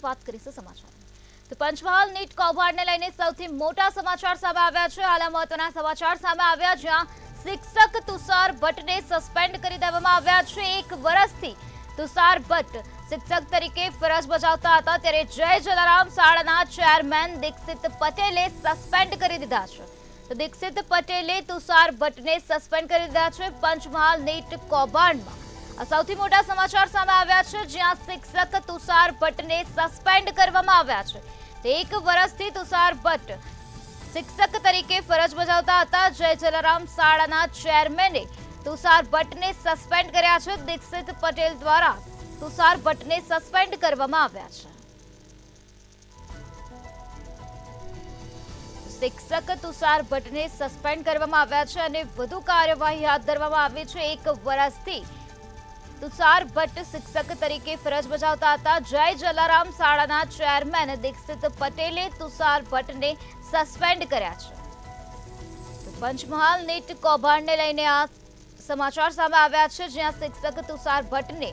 વાત કરીશું સમાચાર તો પંચમહાલ નીટ કૌભાંડને લઈને સૌથી મોટા સમાચાર સામે આવ્યા છે। હાલ મહત્વના સમાચાર સામે આવ્યા જ્યાં શિક્ષક તુષાર ભટ્ટને સસ્પેન્ડ કરી દેવામાં આવ્યા છે। 1 વર્ષથી તુષાર ભટ્ટ શિક્ષક તરીકે ફરજ બજાવતા હતા ત્યારે જય જલારામ શાળાના ચેરમેન દીક્ષિત પટેલે સસ્પેન્ડ કરી દીધા છે। તો દીક્ષિત પટેલે તુષાર ભટ્ટને સસ્પેન્ડ કરી દીધા છે। પંચમહાલ નીટ કૌભાંડમાં આ સૌથી મોટા સમાચાર સામે આવ્યા છે જ્યાં શિક્ષક તુષાર ભટ્ટને સસ્પેન્ડ કરવામાં આવ્યા છે। 1 વર્ષથી તુષાર ભટ્ટ શિક્ષક તરીકે ફરજ બજાવતા હતા। જય જલારામ શાળાના ચેરમેને તુષાર ભટ્ટને સસ્પેન્ડ કર્યા છે। દીક્ષિત પટેલ દ્વારા તુષાર ભટ્ટને સસ્પેન્ડ કરવામાં આવ્યા છે। શિક્ષક તુષાર ભટ્ટને સસ્પેન્ડ કરવામાં આવ્યા છે અને વધુ કાર્યવાહી હાથ ધરવામાં આવી છે। 1 વર્ષથી તુષાર ભટ્ટ શિક્ષક તરીકે ફરજ બજાવતા હતા। જય જલારામ શાળાના ચેરમેન દીક્ષિત પટેલે તુષાર ભટ્ટને સસ્પેન્ડ કર્યા છે। પંચમહાલ નીટ કૌભાંડને લઈને આ સમાચાર સામે આવ્યા છે જ્યાં શિક્ષક તુષાર ભટ્ટને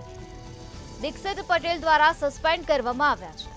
દીક્ષિત પટેલ દ્વારા સસ્પેન્ડ કરવામાં આવ્યા છે।